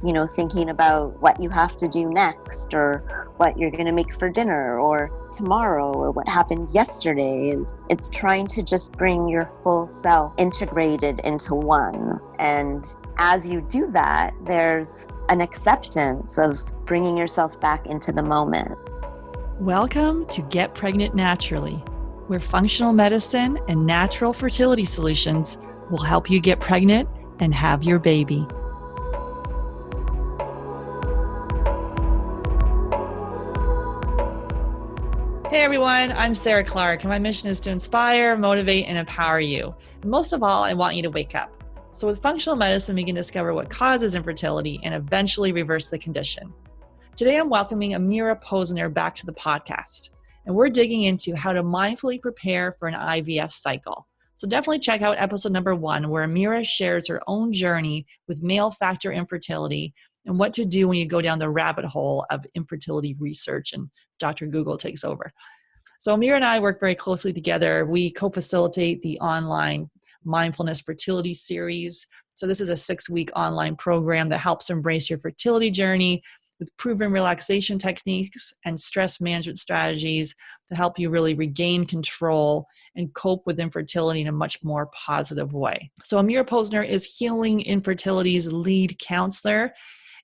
thinking about what you have to do next, or what you're going to make for dinner or tomorrow, or what happened yesterday. And it's trying to just bring your full self integrated into one. And as you do that, there's an acceptance of bringing yourself back into the moment. Welcome to Get Pregnant Naturally, where functional medicine and natural fertility solutions will help you get pregnant and have your baby. Hey everyone, I'm Sarah Clark, and my mission is to inspire, motivate, and empower you. And most of all, I want you to wake up. So with functional medicine, we can discover what causes infertility and eventually reverse the condition. Today, I'm welcoming Amira Posner back to the podcast, and we're digging into how to mindfully prepare for an IVF cycle. So definitely check out episode number 1, where Amira shares her own journey with male factor infertility and what to do when you go down the rabbit hole of infertility research and Dr. Google takes over. So Amira and I work very closely together. We co-facilitate the online Mindfulness Fertility Series. So this is a 6-week online program that helps embrace your fertility journey with proven relaxation techniques and stress management strategies to help you really regain control and cope with infertility in a much more positive way. So Amira Posner is Healing Infertility's lead counselor,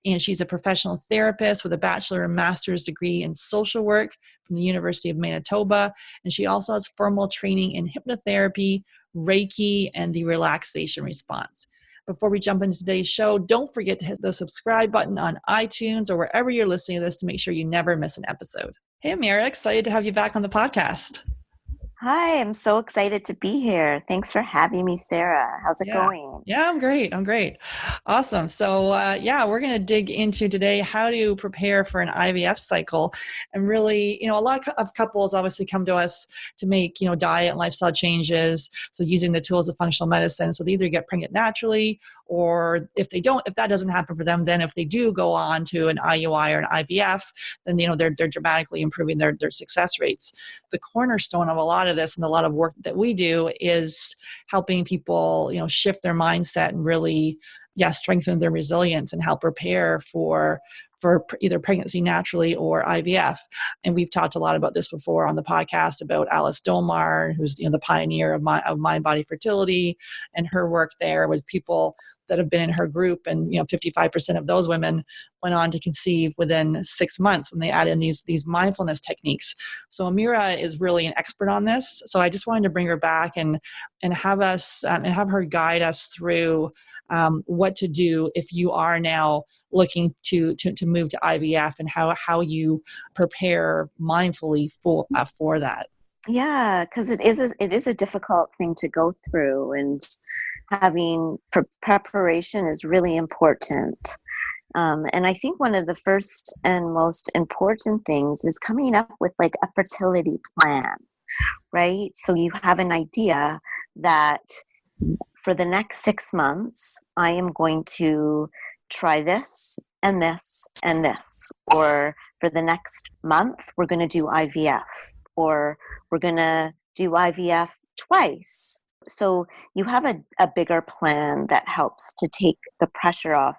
and she's a professional therapist with a bachelor and master's degree in social work from the University of Manitoba. And she also has formal training in hypnotherapy, Reiki, and the relaxation response. Before we jump into today's show, don't forget to hit the subscribe button on iTunes or wherever you're listening to this to make sure you never miss an episode. Hey, Amira, excited to have you back on the podcast. Hi, I'm so excited to be here. Thanks for having me, Sarah. How's it going? Yeah, I'm great. Awesome. So we're going to dig into today how to prepare for an IVF cycle. And really, a lot of couples obviously come to us to make, diet and lifestyle changes. So using the tools of functional medicine. So they either get pregnant naturally, or if that doesn't happen for them, then if they do go on to an IUI or an IVF, then, they're dramatically improving their success rates. The cornerstone of a lot of this and a lot of work that we do is helping people, shift their mindset and really, strengthen their resilience and help prepare for either pregnancy naturally or IVF. And we've talked a lot about this before on the podcast about Alice Domar, who's the pioneer of mind body fertility, and her work there with people that have been in her group. And 55% of those women went on to conceive within 6 months when they add in these mindfulness techniques. So Amira is really an expert on this. So I just wanted to bring her back and have us and have her guide us through what to do if you are now looking to move to IVF, and how you prepare mindfully for that. Yeah, because it is a difficult thing to go through, and having preparation is really important. And I think one of the first and most important things is coming up with like a fertility plan, right? So you have an idea that for the next 6 months, I am going to try this and this and this. Or for the next month, we're going to do IVF. Or we're going to do IVF twice. So you have a bigger plan that helps to take the pressure off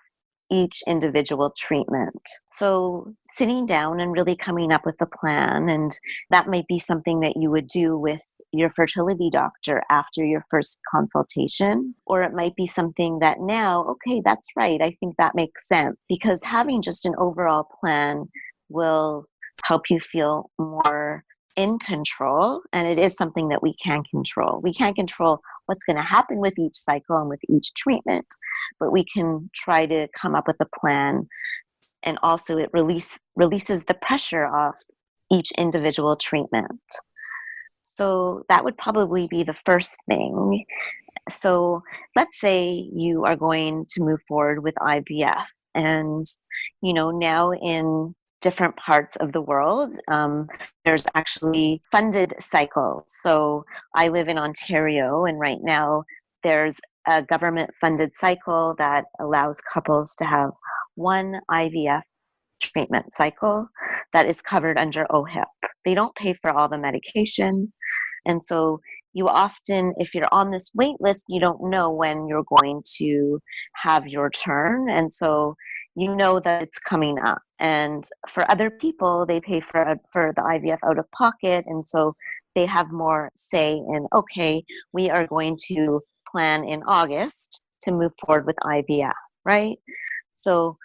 each individual treatment. So sitting down and really coming up with a plan, and that might be something that you would do with your fertility doctor after your first consultation, or it might be something that now, okay, that's right, I think that makes sense, because having just an overall plan will help you feel more in control, and it is something that we can control. We can't control what's going to happen with each cycle and with each treatment, but we can try to come up with a plan, and also it releases the pressure off each individual treatment. So that would probably be the first thing. So let's say you are going to move forward with IVF, and now in different parts of the world, there's actually funded cycles. So I live in Ontario, and right now there's a government-funded cycle that allows couples to have one IVF treatment cycle that is covered under OHIP. They don't pay for all the medication, and so you often, if you're on this wait list, you don't know when you're going to have your turn, and so you know that it's coming up. And for other people, they pay for the IVF out of pocket, and so they have more say in, okay, we are going to plan in August to move forward with IVF, right? So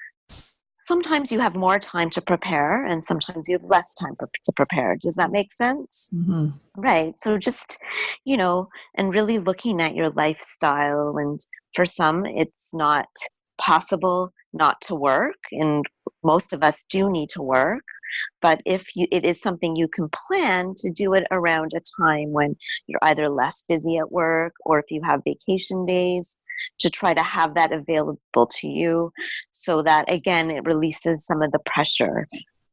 sometimes you have more time to prepare, and sometimes you have less time to prepare. Does that make sense? Mm-hmm. Right. So just, and really looking at your lifestyle. And for some, it's not possible not to work. And most of us do need to work. But it is something you can plan to do it around a time when you're either less busy at work, or if you have vacation days, to try to have that available to you, so that, again, it releases some of the pressure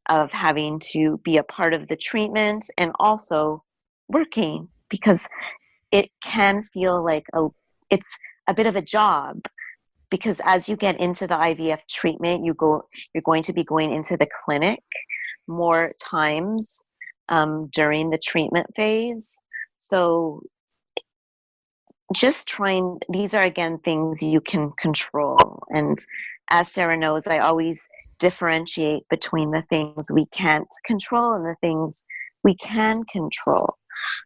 of having to be a part of the treatment and also working, because it can feel like it's a bit of a job, because as you get into the IVF treatment, you're going to be going into the clinic more times during the treatment phase. So these are, again, things you can control. And as Sarah knows, I always differentiate between the things we can't control and the things we can control.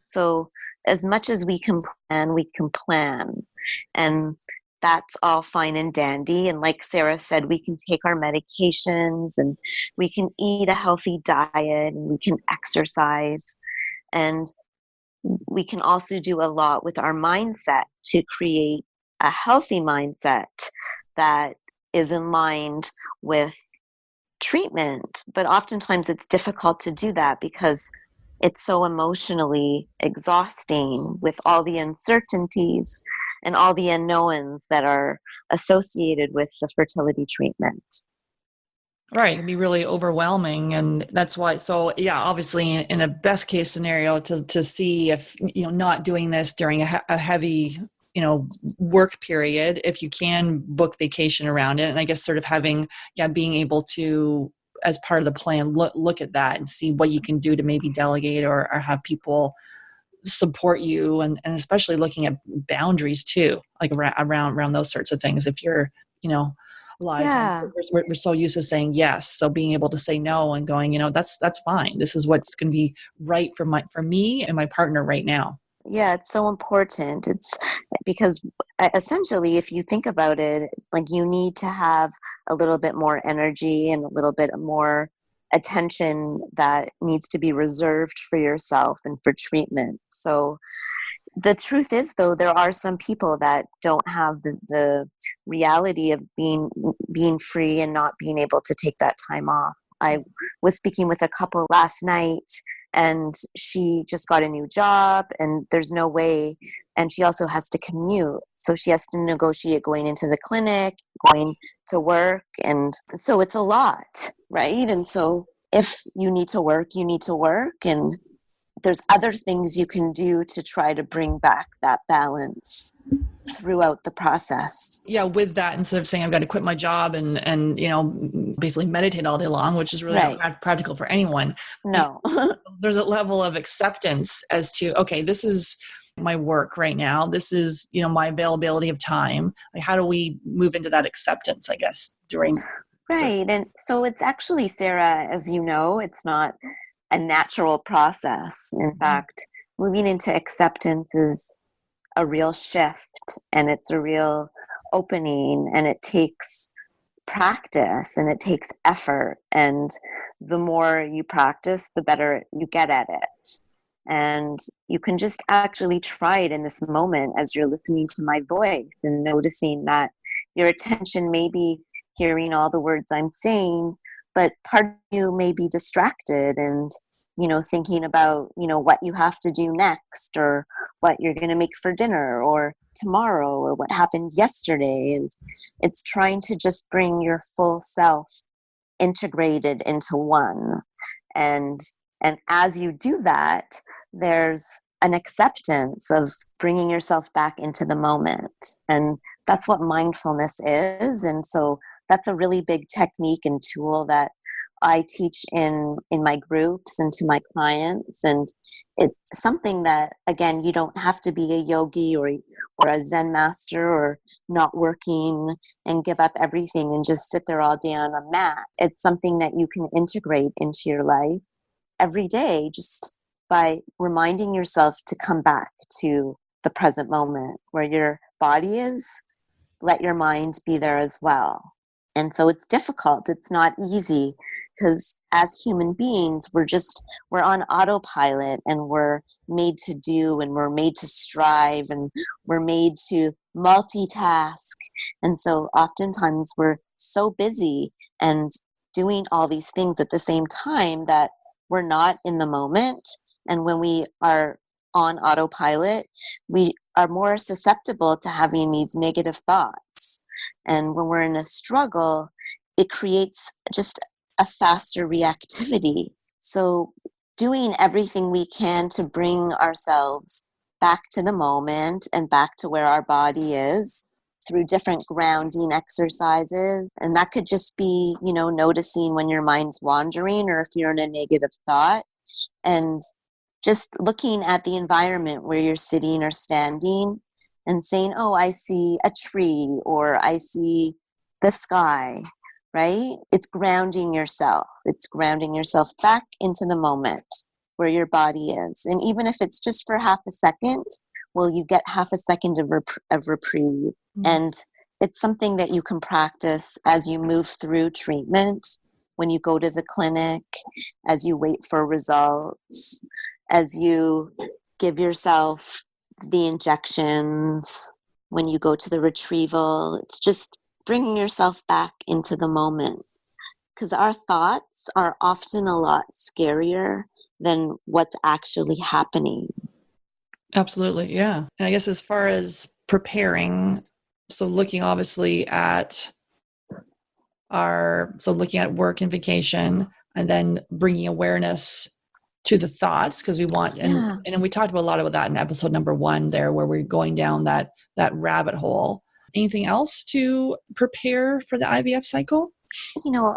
So as much as we can plan, we can plan. And that's all fine and dandy. And like Sarah said, we can take our medications, and we can eat a healthy diet, and we can exercise. And we can also do a lot with our mindset to create a healthy mindset that is in line with treatment. But oftentimes it's difficult to do that because it's so emotionally exhausting with all the uncertainties and all the unknowns that are associated with the fertility treatment. Right. It can be really overwhelming. And that's why, so yeah, obviously in a best case scenario, to see if, not doing this during a heavy, work period, if you can book vacation around it. And I guess sort of being able to, as part of the plan, look at that and see what you can do to maybe delegate or have people support you. And especially looking at boundaries too, like around those sorts of things. If you're, a lot of times we're so used to saying yes. So being able to say no and going, that's fine. This is what's going to be right for me and my partner right now. Yeah, it's so important. It's because essentially, if you think about it, like, you need to have a little bit more energy and a little bit more attention that needs to be reserved for yourself and for treatment. So the truth is, though, there are some people that don't have the reality of being free and not being able to take that time off. I was speaking with a couple last night, and she just got a new job, and there's no way, and she also has to commute, so she has to negotiate going into the clinic, going to work, and so it's a lot, right? And so if you need to work, you need to work, and there's other things you can do to try to bring back that balance throughout the process. Yeah, with that, instead of saying I've got to quit my job and basically meditate all day long, which is really not practical for anyone. No. There's a level of acceptance as to, okay, this is my work right now. This is, my availability of time. Like, how do we move into that acceptance, I guess, during. Right. And so it's actually, Sarah, as you know, it's not a natural process. In fact, moving into acceptance is a real shift, and it's a real opening, and it takes practice, and it takes effort. And the more you practice, the better you get at it. And you can just actually try it in this moment as you're listening to my voice and noticing that your attention may be hearing all the words I'm saying, but part of you may be distracted and, thinking about, what you have to do next, or what you're going to make for dinner, or tomorrow, or what happened yesterday. And it's trying to just bring your full self integrated into one. And as you do that, there's an acceptance of bringing yourself back into the moment. And that's what mindfulness is. And so that's a really big technique and tool that I teach in my groups and to my clients. And it's something that, again, you don't have to be a yogi or or a Zen master or not working and give up everything and just sit there all day on a mat. It's something that you can integrate into your life every day just by reminding yourself to come back to the present moment where your body is. Let your mind be there as well. And so it's difficult. It's not easy because as human beings, we're on autopilot and we're made to do and we're made to strive and we're made to multitask. And so oftentimes we're so busy and doing all these things at the same time that we're not in the moment. And when we are on autopilot, we are more susceptible to having these negative thoughts. And when we're in a struggle, it creates just a faster reactivity. So doing everything we can to bring ourselves back to the moment and back to where our body is through different grounding exercises. And that could just be, noticing when your mind's wandering or if you're in a negative thought, and just looking at the environment where you're sitting or standing and saying, oh, I see a tree or I see the sky, right? It's grounding yourself. It's grounding yourself back into the moment where your body is. And even if it's just for half a second, well, you get half a second of reprieve. Mm-hmm. And it's something that you can practice as you move through treatment, when you go to the clinic, as you wait for results, as you give yourself the injections, when you go to the retrieval. It's just bringing yourself back into the moment, because our thoughts are often a lot scarier than what's actually happening. Absolutely, yeah. And I guess as far as preparing, so looking obviously at looking at work and vacation, and then bringing awareness to the thoughts, because we want, and we talked about a lot about that in episode number 1 there, where we're going down that rabbit hole. Anything else to prepare for the IVF cycle?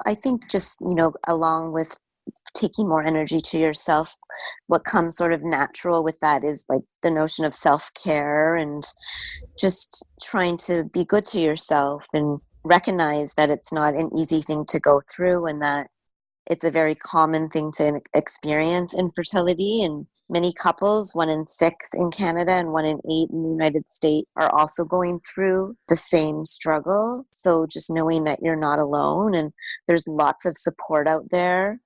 I think just, along with taking more energy to yourself, what comes sort of natural with that is like the notion of self-care and just trying to be good to yourself and recognize that it's not an easy thing to go through and that it's a very common thing to experience infertility. And many couples, 1 in 6 in Canada and 1 in 8 in the United States, are also going through the same struggle. So just knowing that you're not alone and there's lots of support out there,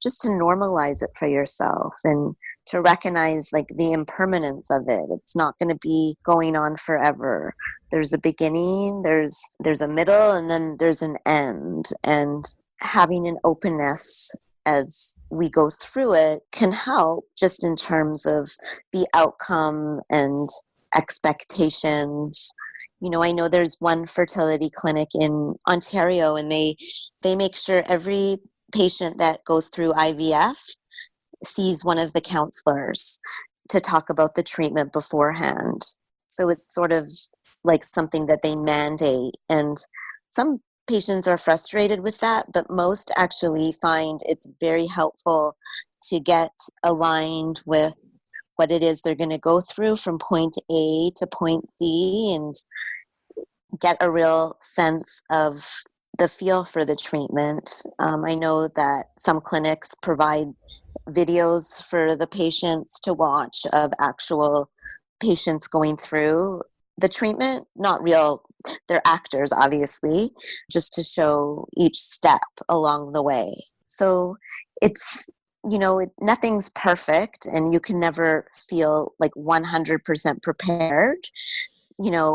just to normalize it for yourself and to recognize like the impermanence of it. It's not going to be going on forever. There's a beginning, there's a middle, and then there's an end. And having an openness as we go through it can help just in terms of the outcome and expectations. I know there's one fertility clinic in Ontario, and they make sure every patient that goes through IVF sees one of the counselors to talk about the treatment beforehand. So it's sort of like something that they mandate. And some patients are frustrated with that, but most actually find it's very helpful to get aligned with what it is they're going to go through from point A to point Z and get a real sense of the feel for the treatment. I know that some clinics provide videos for the patients to watch of actual patients going through the treatment, not real, they're actors obviously, just to show each step along the way. So it's, nothing's perfect and you can never feel like 100% prepared.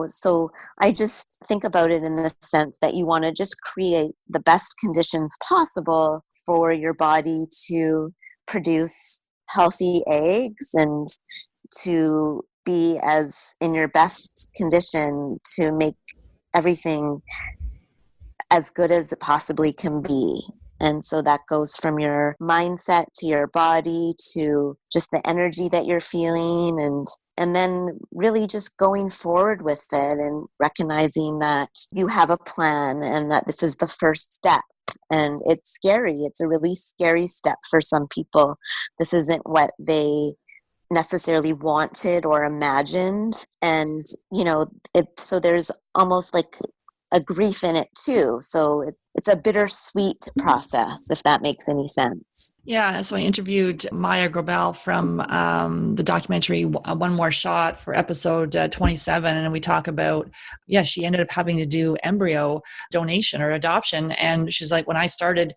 So I just think about it in the sense that you want to just create the best conditions possible for your body to produce healthy eggs and to be as in your best condition to make everything as good as it possibly can be. And so that goes from your mindset to your body to just the energy that you're feeling, and then really just going forward with it and recognizing that you have a plan and that this is the first step. And it's scary. It's a really scary step for some people. This isn't what they necessarily wanted or imagined. And, so there's almost like a grief in it too. So it's a bittersweet process, if that makes any sense. Yeah, so I interviewed Maya Grobel from the documentary One More Shot for episode 27. And we talk about, she ended up having to do embryo donation or adoption. And she's like, when I started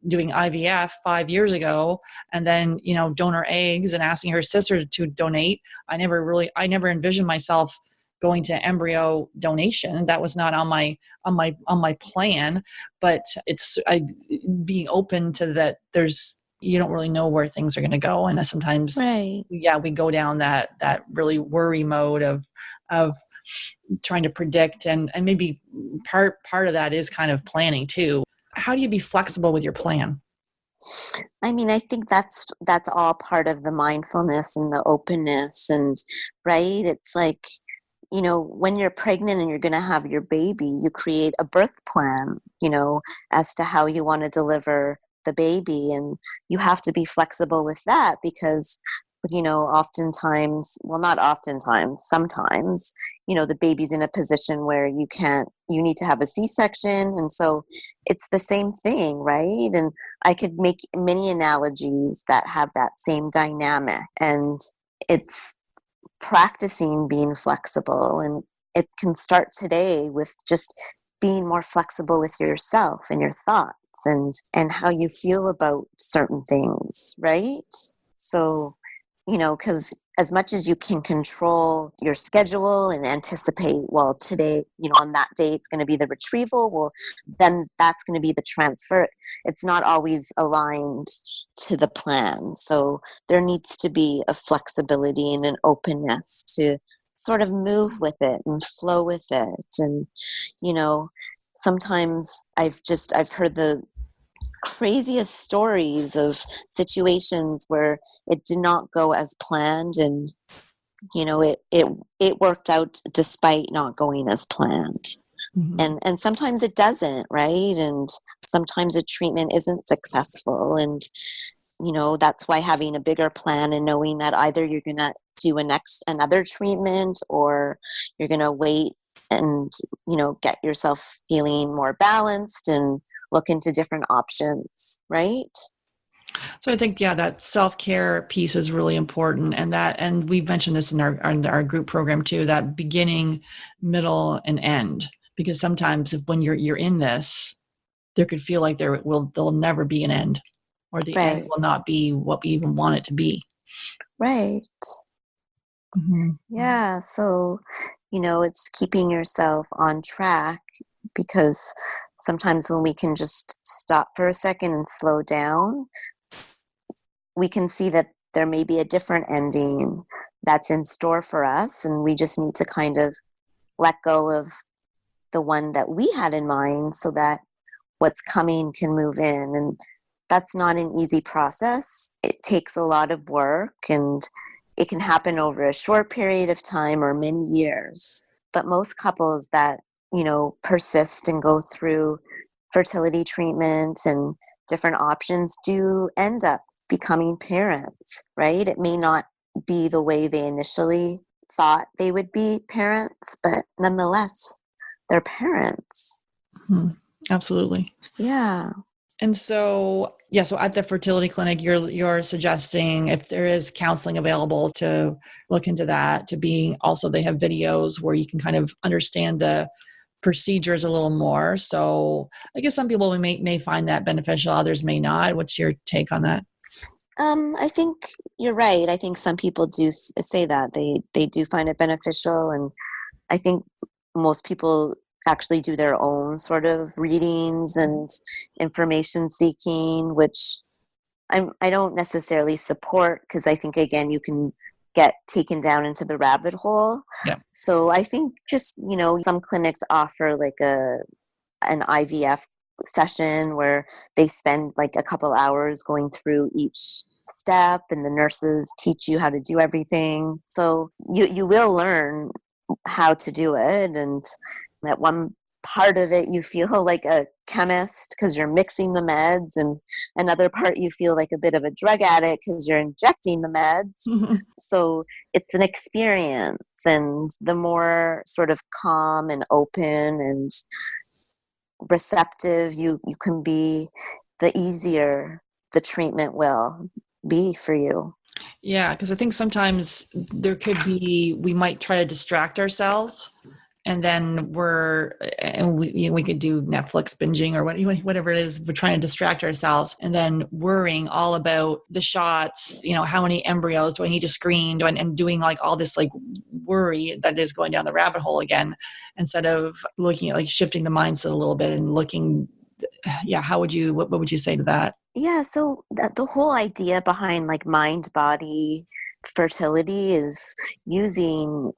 doing IVF 5 years ago, and then, donor eggs and asking her sister to donate, I never envisioned myself going to embryo donation. That was not on my plan, but it's being open to that. You don't really know where things are going to go, and sometimes, right, we go down that really worry mode of trying to predict, and maybe part of that is kind of planning too. How do you be flexible with your plan? I mean, I think that's all part of the mindfulness and the openness, and right, it's like, when you're pregnant and you're going to have your baby, you create a birth plan, as to how you want to deliver the baby. And you have to be flexible with that because, oftentimes, well, not oftentimes, sometimes, the baby's in a position where you need to have a C-section. And so it's the same thing, right? And I could make many analogies that have that same dynamic. And it's practicing being flexible, and it can start today with just being more flexible with yourself and your thoughts and how you feel about certain things, right? So, because as much as you can control your schedule and anticipate, well, today, on that day it's going to be the retrieval, well, then that's going to be the transfer. It's not always aligned to the plan. So there needs to be a flexibility and an openness to sort of move with it and flow with it. And, sometimes I've heard the craziest stories of situations where it did not go as planned, and it worked out despite not going as planned. Mm-hmm. And sometimes it doesn't, right? And sometimes a treatment isn't successful, and that's why having a bigger plan and knowing that either you're going to do another treatment, or you're going to wait and get yourself feeling more balanced and look into different options, right? So I think, that self-care piece is really important. And we've mentioned this in our group program too, that beginning, middle, and end, because sometimes when you're in this, there could feel like there'll never be an end, or the end will not be what we even want it to be. Right. Mm-hmm. Yeah. So, it's keeping yourself on track, because sometimes when we can just stop for a second and slow down, we can see that there may be a different ending that's in store for us. And we just need to kind of let go of the one that we had in mind so that what's coming can move in. And that's not an easy process. It takes a lot of work, and it can happen over a short period of time or many years. But most couples that, persist and go through fertility treatment and different options do end up becoming parents, right? It may not be the way they initially thought they would be parents, but nonetheless, they're parents. Mm-hmm. Absolutely. Yeah. And so, so at the fertility clinic, you're suggesting, if there is counseling available, to look into that, they have videos where you can kind of understand the procedures a little more. So I guess some people may find that beneficial, others may not. What's your take on that? I think you're right. I think some people do say that they do find it beneficial. And I think most people actually do their own sort of readings and information seeking, which I don't necessarily support, because I think, again, you can get taken down into the rabbit hole. Yeah. So I think just, some clinics offer like an IVF session where they spend like a couple hours going through each step, and the nurses teach you how to do everything. So you will learn how to do it, and at one part of it you feel like a chemist because you're mixing the meds, and another part you feel like a bit of a drug addict because you're injecting the meds. So it's an experience, and the more sort of calm and open and receptive you can be, the easier the treatment will be for you. Yeah, because I think sometimes there could be, we might try to distract ourselves, and then we could do Netflix binging or whatever it is. We're trying to distract ourselves, and then worrying all about the shots. How many embryos do I need to screen? And doing like all this like worry that is going down the rabbit hole again, instead of looking at like shifting the mindset a little bit and looking. Yeah, what would you say to that? Yeah, so the whole idea behind like mind body fertility is using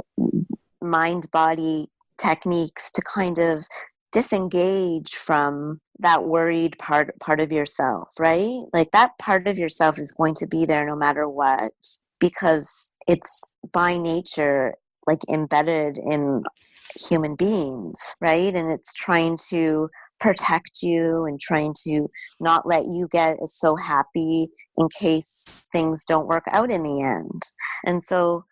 mind body techniques to kind of disengage from that worried part of yourself, right? Like that part of yourself is going to be there no matter what, because it's by nature like embedded in human beings, right? And it's trying to protect you and trying to not let you get so happy in case things don't work out in the end. And so,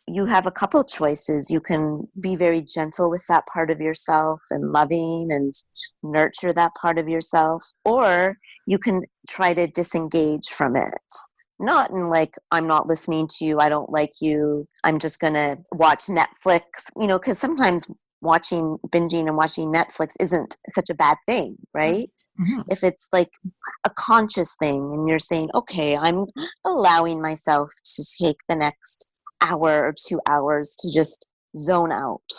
you have a couple choices. You can be very gentle with that part of yourself and loving and nurture that part of yourself, or you can try to disengage from it. Not in like, I'm not listening to you, I don't like you, I'm just going to watch Netflix, because sometimes binging and watching Netflix isn't such a bad thing, right? Mm-hmm. If it's like a conscious thing and you're saying, okay, I'm allowing myself to take the next hour or 2 hours to just zone out.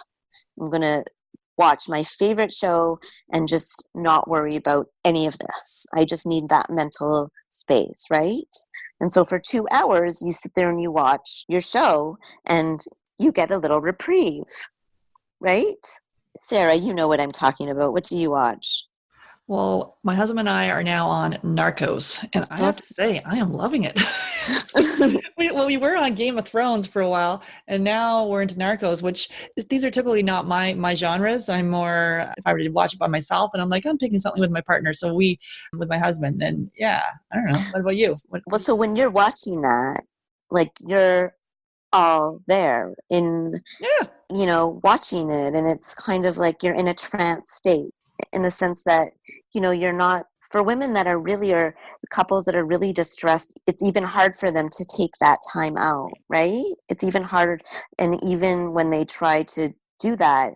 I'm going to watch my favorite show and just not worry about any of this. I just need that mental space, right? And so for 2 hours, you sit there and you watch your show and you get a little reprieve, right? Sarah, you know what I'm talking about. What do you watch? Well, my husband and I are now on Narcos, and I have to say, I am loving it. We were on Game of Thrones for a while, and now we're into Narcos, which these are typically not my genres. I'm more, if I were to watch it by myself, and I'm like, I'm picking something with my partner. So with my husband, and yeah, I don't know. What about you? Well, so when you're watching that, like you're all there in, Yeah. watching it, and it's kind of like you're in a trance state, in the sense that, you're not, for women that are really, or couples that are really distressed, it's even hard for them to take that time out, right? It's even hard. And even when they try to do that,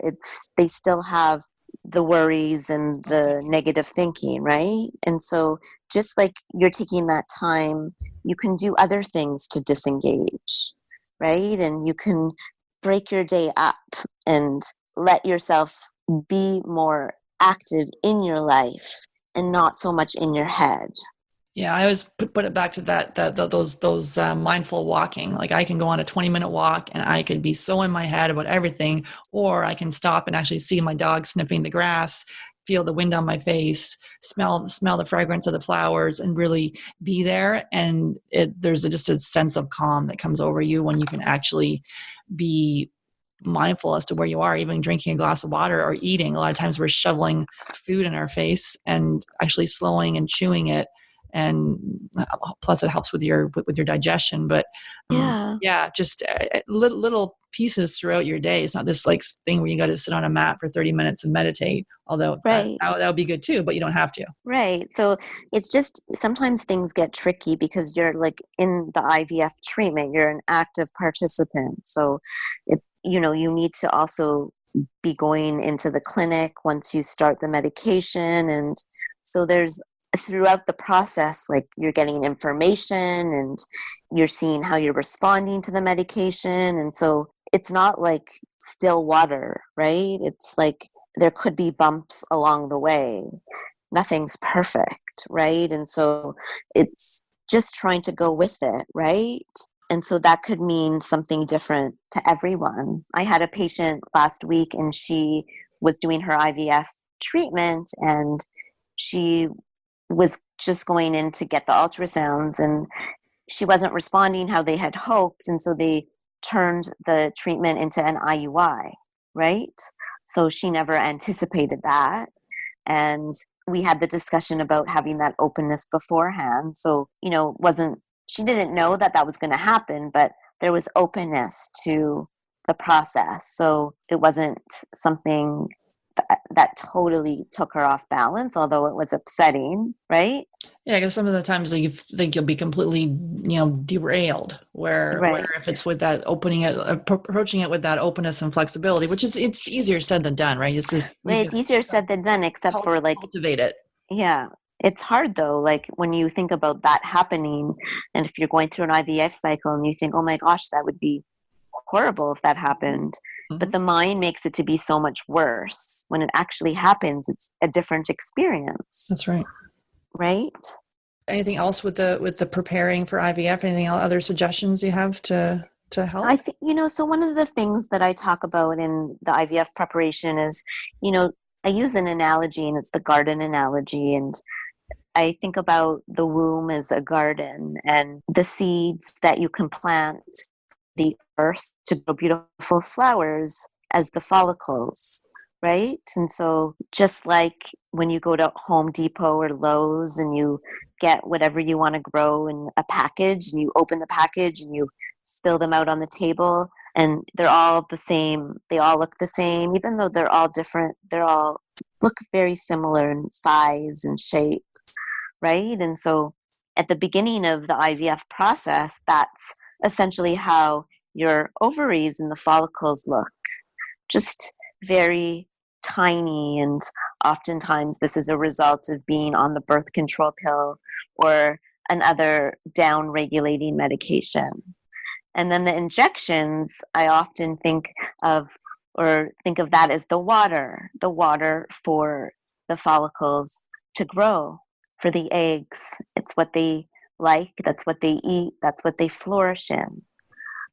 they still have the worries and the negative thinking, right? And so just like you're taking that time, you can do other things to disengage, right? And you can break your day up and let yourself be more active in your life and not so much in your head. Yeah, I always put it back to those mindful walking. Like I can go on a 20-minute walk and I could be so in my head about everything, or I can stop and actually see my dog sniffing the grass, feel the wind on my face, smell the fragrance of the flowers, and really be there. And there's just a sense of calm that comes over you when you can actually be mindful as to where you are, even drinking a glass of water or eating. A lot of times we're shoveling food in our face, and actually slowing and chewing it, and plus it helps with your digestion. But Yeah. yeah, just little pieces throughout your day. It's not this like thing where you got to sit on a mat for 30 minutes and meditate, although Right. that would be good too, but you don't have to. Right. So it's just sometimes things get tricky because you're like in the IVF treatment, you're an active participant. So you need to also be going into the clinic once you start the medication. And so there's, throughout the process, like you're getting information and you're seeing how you're responding to the medication. And so it's not like still water, right? It's like there could be bumps along the way. Nothing's perfect, right? And so it's just trying to go with it, right? And so that could mean something different to everyone. I had a patient last week and she was doing her IVF treatment, and she was just going in to get the ultrasounds, and she wasn't responding how they had hoped. And so they turned the treatment into an IUI, right? So she never anticipated that. And we had the discussion about having that openness beforehand. So, she didn't know that that was going to happen, but there was openness to the process. So it wasn't something that totally took her off balance, although it was upsetting, right? Yeah, because some of the times you think you'll be completely, derailed. Where if it's with that approaching it with that openness and flexibility, which it's easier said than done, right? It's just right. It's easier said than done, except for cultivate it. Yeah, it's hard though. Like when you think about that happening, and if you're going through an IVF cycle and you think, oh my gosh, that would be horrible if that happened. Mm-hmm. But the mind makes it to be so much worse. When it actually happens, it's a different experience. That's right. Right? Anything else with the preparing for IVF? Anything else, other suggestions you have to help? I think, so one of the things that I talk about in the IVF preparation is, I use an analogy, and it's the garden analogy. And I think about the womb as a garden, and the seeds that you can plant the earth to grow beautiful flowers as the follicles, right? And so just like when you go to Home Depot or Lowe's and you get whatever you want to grow in a package, and you open the package and you spill them out on the table, and they're all the same, they all look the same, even though they're all different, they're all look very similar in size and shape, right? And so at the beginning of the IVF process, that's essentially how your ovaries and the follicles look, just very tiny. And oftentimes this is a result of being on the birth control pill or another down regulating medication. And then the injections, I often think of that as the water for the follicles to grow, for the eggs. It's what they like, that's what they eat, that's what they flourish in,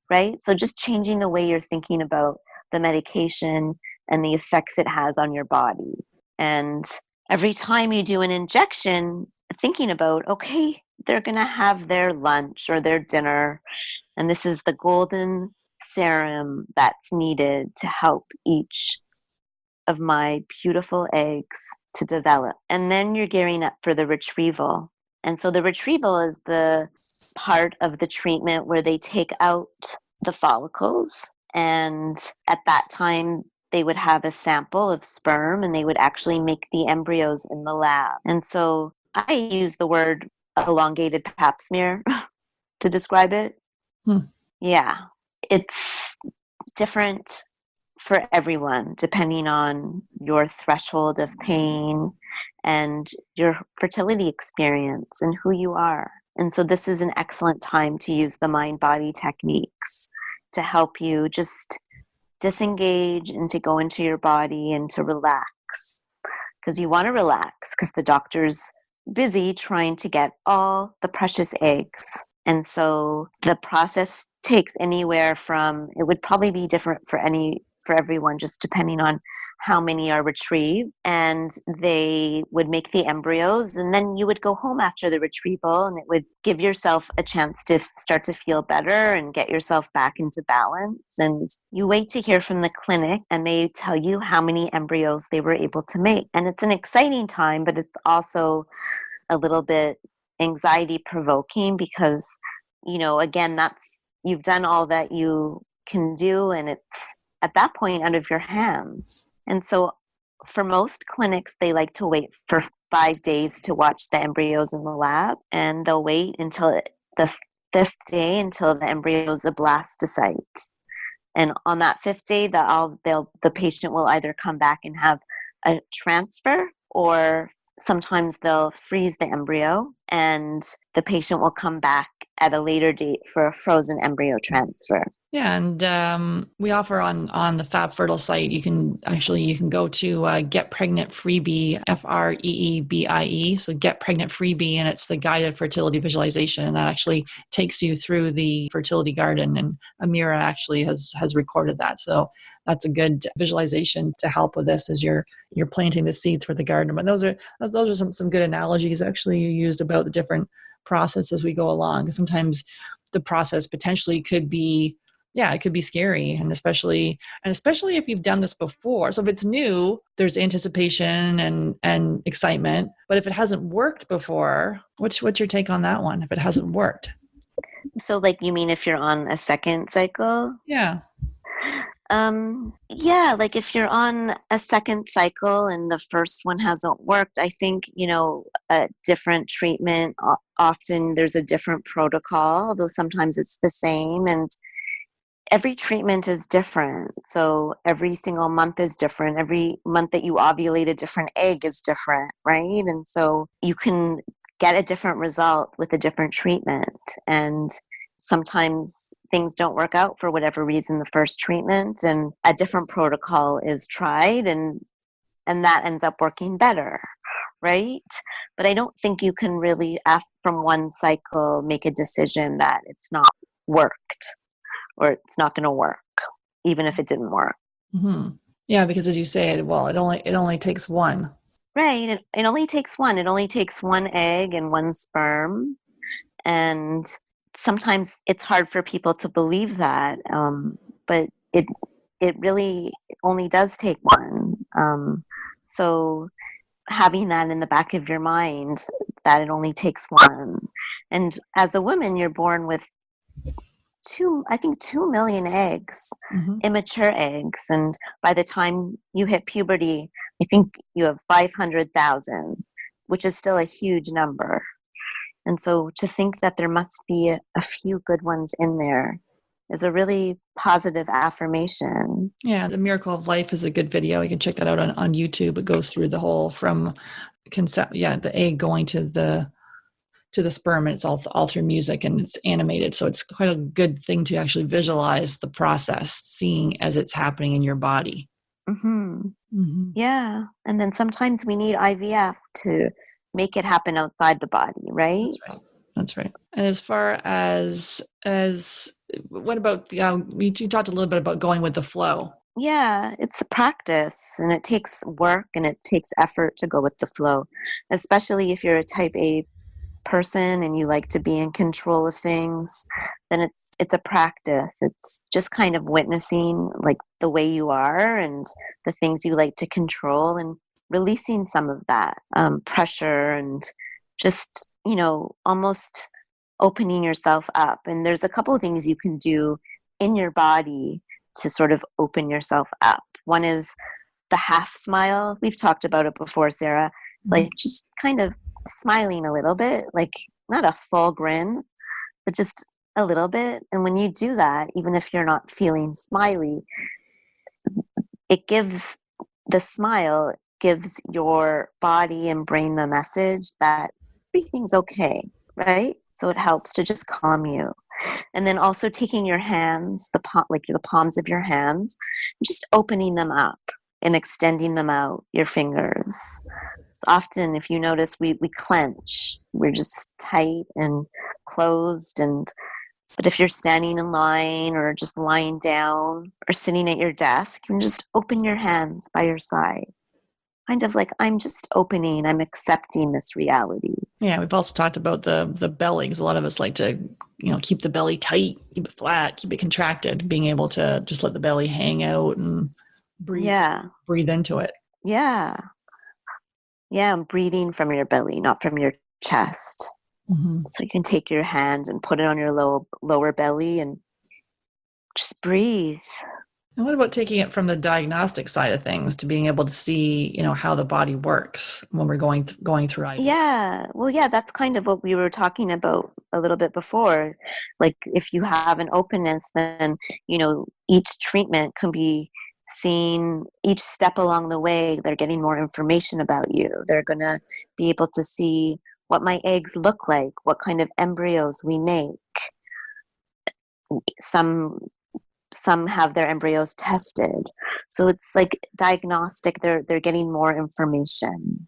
right? So just changing the way you're thinking about the medication and the effects it has on your body. And every time you do an injection, thinking about, okay, they're going to have their lunch or their dinner, and this is the golden serum that's needed to help each of my beautiful eggs to develop. And then you're gearing up for the retrieval. And so the retrieval is the part of the treatment where they take out the follicles. And at that time, they would have a sample of sperm, and they would actually make the embryos in the lab. And so I use the word elongated pap smear to describe it. Yeah, it's different for everyone, depending on your threshold of pain and your fertility experience and who you are. And so this is an excellent time to use the mind-body techniques to help you just disengage and to go into your body and to relax. Because you want to relax, because the doctor's busy trying to get all the precious eggs. And so the process takes anywhere from, it would probably be different for everyone, just depending on how many are retrieved. And they would make the embryos, and then you would go home after the retrieval, and it would give yourself a chance to start to feel better and get yourself back into balance. And you wait to hear from the clinic, and they tell you how many embryos they were able to make. And it's an exciting time, but it's also a little bit anxiety provoking because, again, you've done all that you can do, and it's at that point out of your hands. And so for most clinics, they like to wait for 5 days to watch the embryos in the lab, and they'll wait until the 5th day until the embryo is a blastocyte. And on that 5th day, the patient will either come back and have a transfer, or sometimes they'll freeze the embryo and the patient will come back at a later date for a frozen embryo transfer. Yeah, and we offer on the Fab Fertile site, you can go to Get Pregnant Freebie, FREEBIE, so Get Pregnant Freebie, and it's the guided fertility visualization, and that actually takes you through the fertility garden, and Amira actually has recorded that, so that's a good visualization to help with this as you're planting the seeds for the garden. But those are some good analogies actually you used about the different process as we go along. Sometimes the process potentially could be, yeah, it could be scary. And especially if you've done this before. So if it's new, there's anticipation and excitement. But if it hasn't worked before, what's your take on that one? If it hasn't worked? So like, you mean if you're on a second cycle? Yeah. Yeah, like if you're on a second cycle and the first one hasn't worked, I think, a different treatment, often there's a different protocol, though sometimes it's the same. And every treatment is different. So every single month is different. Every month that you ovulate a different egg is different, right? And so you can get a different result with a different treatment. And sometimes things don't work out for whatever reason the first treatment, and a different protocol is tried, and that ends up working better, right? But I don't think you can really, from one cycle, make a decision that it's not worked or it's not going to work, even if it didn't work. Mm-hmm. Yeah, because as you say, well, it only takes one. Right. It only takes one. It only takes one egg and one sperm. And sometimes it's hard for people to believe that, but it really only does take one. So having that in the back of your mind, that it only takes one. And as a woman, you're born with 2 million eggs, Mm-hmm. immature eggs. And by the time you hit puberty, I think you have 500,000, which is still a huge number. And so to think that there must be a few good ones in there is a really positive affirmation. Yeah, The Miracle of Life is a good video. You can check that out on YouTube. It goes through the whole from concept, the egg going to the sperm, and it's all through music and it's animated. So it's quite a good thing to actually visualize the process, seeing as it's happening in your body. Mm-hmm. Mm-hmm. Yeah. And then sometimes we need IVF to make it happen outside the body, right? That's right. And as far as what about you talked a little bit about going with the flow. Yeah, it's a practice, and it takes work and it takes effort to go with the flow, especially if you're a type A person and you like to be in control of things. Then it's a practice. It's just kind of witnessing like the way you are and the things you like to control, and releasing some of that pressure, and just almost opening yourself up. And there's a couple of things you can do in your body to sort of open yourself up. One is the half smile. We've talked about it before, Sarah. Like just kind of smiling a little bit, like not a full grin, but just a little bit. And when you do that, even if you're not feeling smiley, the smile gives your body and brain the message that everything's okay, right? So it helps to just calm you. And then also taking your hands, the palms of your hands, just opening them up and extending them out, your fingers. Often, if you notice, we clench. We're just tight and closed. But if you're standing in line or just lying down or sitting at your desk, you can just open your hands by your side. Kind of like, I'm just opening, I'm accepting this reality. Yeah, we've also talked about the belly, because a lot of us like to, keep the belly tight, keep it flat, keep it contracted, being able to just let the belly hang out and breathe into it. Yeah. Yeah, I'm breathing from your belly, not from your chest. Mm-hmm. So you can take your hand and put it on your lower belly and just breathe. And what about taking it from the diagnostic side of things to being able to see, how the body works when we're going through IVF? Yeah. Well, yeah, that's kind of what we were talking about a little bit before. Like if you have an openness, then, each treatment can be seen, each step along the way, they're getting more information about you. They're going to be able to see what my eggs look like, what kind of embryos we make. Some have their embryos tested. So it's like diagnostic. They're getting more information.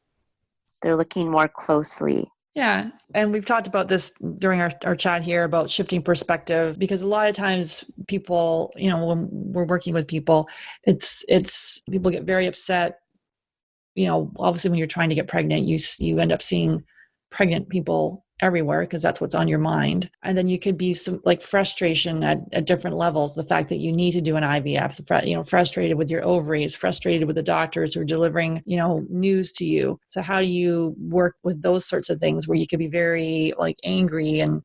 They're looking more closely. Yeah. And we've talked about this during our chat here about shifting perspective, because a lot of times people, when we're working with people, it's people get very upset. Obviously when you're trying to get pregnant, you end up seeing pregnant people everywhere because that's what's on your mind. And then you could be some like frustration at different levels. The fact that you need to do an IVF, frustrated with your ovaries, frustrated with the doctors who are delivering, news to you. So how do you work with those sorts of things where you could be very like angry and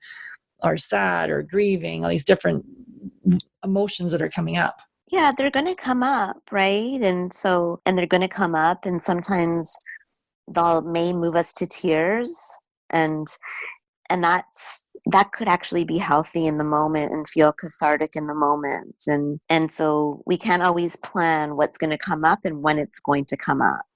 or sad or grieving, all these different emotions that are coming up? Yeah, they're going to come up, right? And they're going to come up, and sometimes they may move us to tears, and that could actually be healthy in the moment and feel cathartic in the moment. And so we can't always plan what's going to come up and when it's going to come up,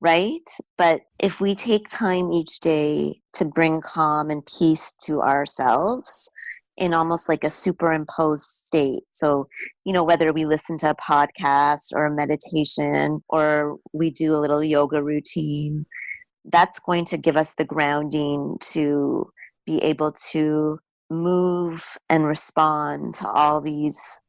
right? But if we take time each day to bring calm and peace to ourselves in almost like a superimposed state. So, whether we listen to a podcast or a meditation or we do a little yoga routine, that's going to give us the grounding to be able to move and respond to all these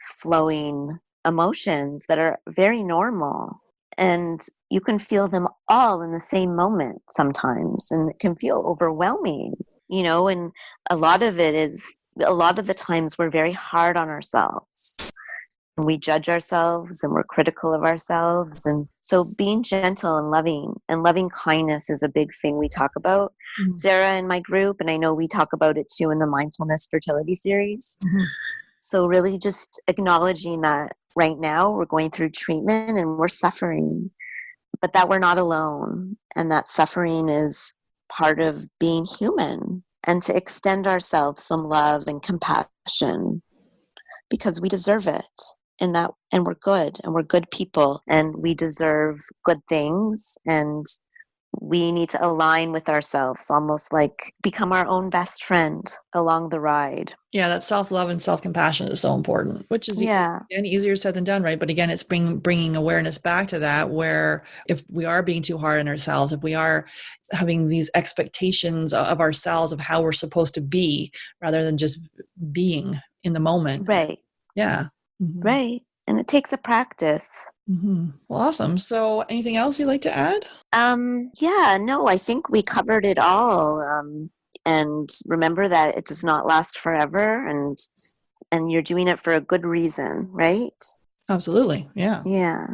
flowing emotions that are very normal. And you can feel them all in the same moment sometimes, and it can feel overwhelming, and a lot of the times we're very hard on ourselves. We judge ourselves and we're critical of ourselves. And so being gentle and loving kindness is a big thing we talk about, Sarah, in my group. And I know we talk about it too in the mindfulness fertility series. So really just acknowledging that right now we're going through treatment and we're suffering, but that we're not alone. And that suffering is part of being human, and to extend ourselves some love and compassion because we deserve it. And we're good people, and we deserve good things, and we need to align with ourselves, almost like become our own best friend along the ride. Yeah, that self-love and self-compassion is so important, which is easier said than done, right? But again, it's bringing awareness back to that, where if we are being too hard on ourselves, if we are having these expectations of ourselves of how we're supposed to be rather than just being in the moment. Right. Yeah. Right. And it takes a practice. Well, awesome. So anything else you'd like to add? Yeah, no, I think we covered it all. And remember that it does not last forever, and you're doing it for a good reason, right? Absolutely. Yeah. Yeah.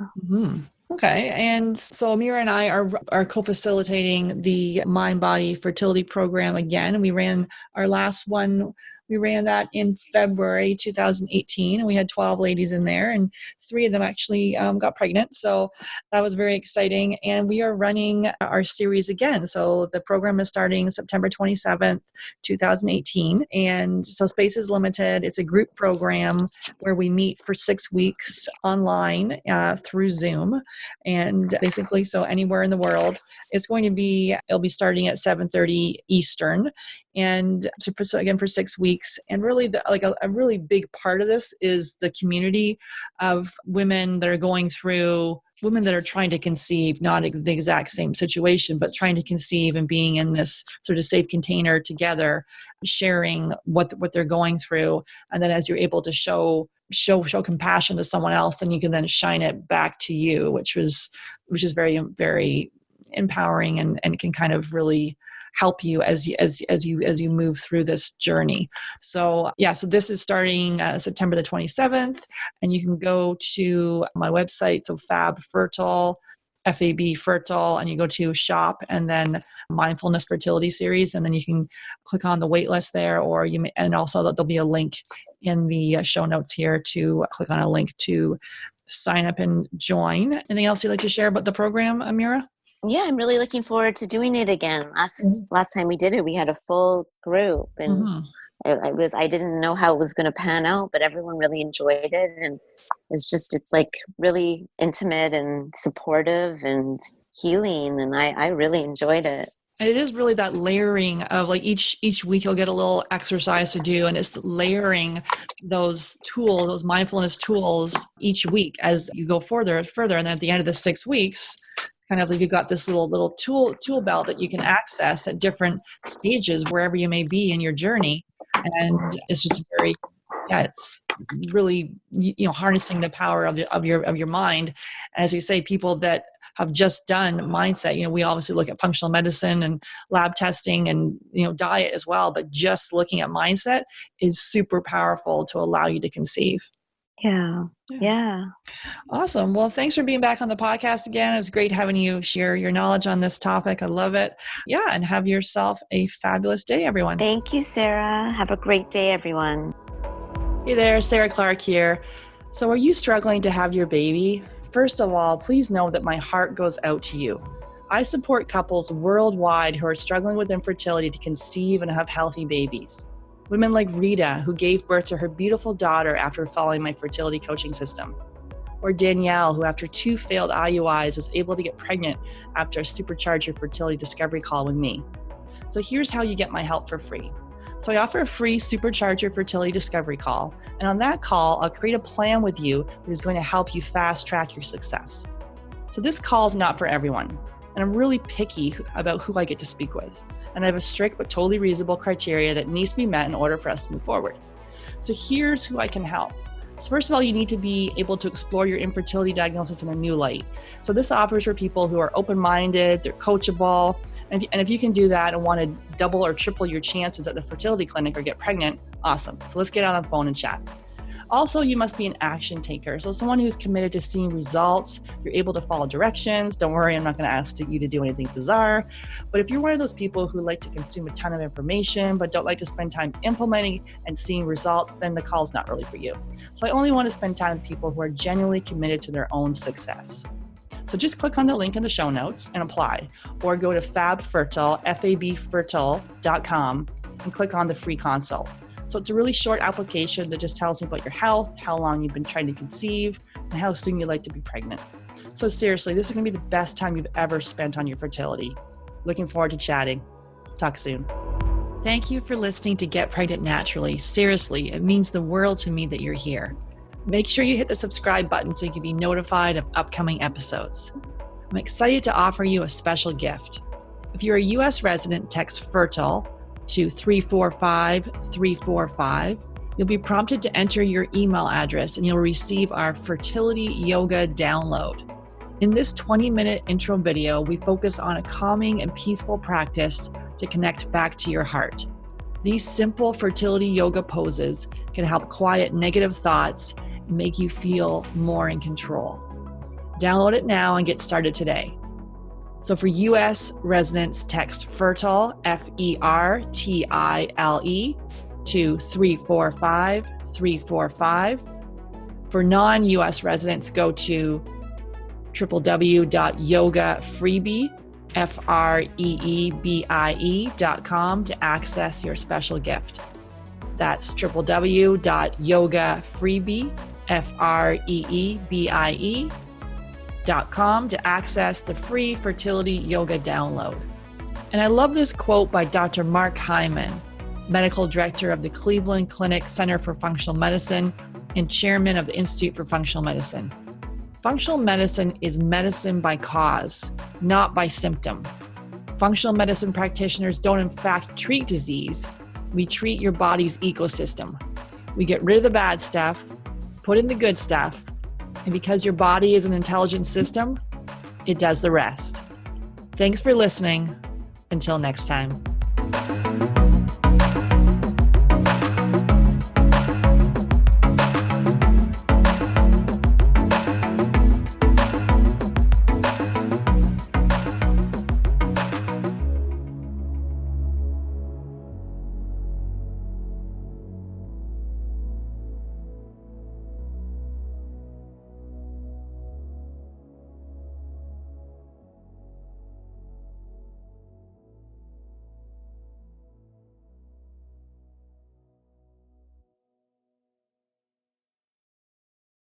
Okay. And so Amira and I are co-facilitating the Mind Body Fertility Program again. We ran our last one. We ran that in February 2018, and we had 12 ladies in there, and 3 of them actually got pregnant. So that was very exciting. And we are running our series again. So the program is starting September 27th, 2018. And so space is limited. It's a group program where we meet for 6 weeks online through Zoom. And basically, so anywhere in the world, it'll be starting at 7:30 Eastern. And so again, for 6 weeks. And really, a really big part of this is the community of women that are trying to conceive, not the exact same situation, but trying to conceive and being in this sort of safe container together, sharing what they're going through. And then as you're able to show compassion to someone else, then you can then shine it back to you, which is very, very empowering and can kind of really help you as you move through this journey. So this is starting September the 27th, and you can go to my website, so Fab Fertile, and you go to shop and then mindfulness fertility series, and then you can click on the waitlist there, and also there'll be a link in the show notes here to click on a link to sign up and join. Anything else you'd like to share about the program, Amira? Yeah, I'm really looking forward to doing it again. Last time we did it, we had a full group, and I didn't know how it was going to pan out, but everyone really enjoyed it, and it's like really intimate and supportive and healing, and I really enjoyed it. And it is really that layering of like each week you'll get a little exercise to do, and it's layering those mindfulness tools each week as you go further. And then at the end of the 6 weeks, kind of like you've got this little tool belt that you can access at different stages wherever you may be in your journey. And it's just it's really harnessing the power of your mind. And as we say, people that have just done mindset. We obviously look at functional medicine and lab testing and, diet as well, but just looking at mindset is super powerful to allow you to conceive. Yeah. Awesome. Well, thanks for being back on the podcast again. It was great having you share your knowledge on this topic. I love it. Yeah. And have yourself a fabulous day, everyone. Thank you, Sarah. Have a great day, everyone. Hey there, Sarah Clark here. So are you struggling to have your baby? First of all, please know that my heart goes out to you. I support couples worldwide who are struggling with infertility to conceive and have healthy babies. Women like Rita, who gave birth to her beautiful daughter after following my fertility coaching system. Or Danielle, who after 2 failed IUIs was able to get pregnant after a supercharger fertility discovery call with me. So here's how you get my help for free. So I offer a free supercharger fertility discovery call. And on that call, I'll create a plan with you that is going to help you fast track your success. So this call is not for everyone. And I'm really picky about who I get to speak with. And I have a strict but totally reasonable criteria that needs to be met in order for us to move forward. So here's who I can help. So first of all, you need to be able to explore your infertility diagnosis in a new light. So this offers for people who are open-minded, they're coachable, and if you can do that and want to double or triple your chances at the fertility clinic or get pregnant, awesome. So let's get on the phone and chat. Also, you must be an action taker. So someone who's committed to seeing results, you're able to follow directions. Don't worry, I'm not going to ask you to do anything bizarre. But if you're one of those people who like to consume a ton of information, but don't like to spend time implementing and seeing results, then the call's not really for you. So I only want to spend time with people who are genuinely committed to their own success. So just click on the link in the show notes and apply, or go to fabfertile.com and click on the free consult. So it's a really short application that just tells me about your health, how long you've been trying to conceive, and how soon you'd like to be pregnant. So seriously, this is going to be the best time you've ever spent on your fertility. Looking forward to chatting. Talk soon. Thank you for listening to Get Pregnant Naturally. Seriously, it means the world to me that you're here. Make sure you hit the subscribe button so you can be notified of upcoming episodes. I'm excited to offer you a special gift. If you're a U.S. resident, text FERTILE to 345-345. You'll be prompted to enter your email address and you'll receive our fertility yoga download. In this 20-minute intro video, we focus on a calming and peaceful practice to connect back to your heart. These simple fertility yoga poses can help quiet negative thoughts and make you feel more in control. Download it now and get started today. So for U.S. residents, text FERTILE, FERTILE, to 345-345. For non-U.S. residents, go to www.yogafreebie.com to access your special gift. That's www.yogafreebie.com to access the free fertility yoga download. And I love this quote by Dr. Mark Hyman, medical director of the Cleveland Clinic Center for Functional Medicine and chairman of the Institute for Functional Medicine. Functional medicine is medicine by cause, not by symptom. Functional medicine practitioners don't in fact treat disease. We treat your body's ecosystem. We get rid of the bad stuff, put in the good stuff, and because your body is an intelligent system, it does the rest. Thanks for listening. Until next time.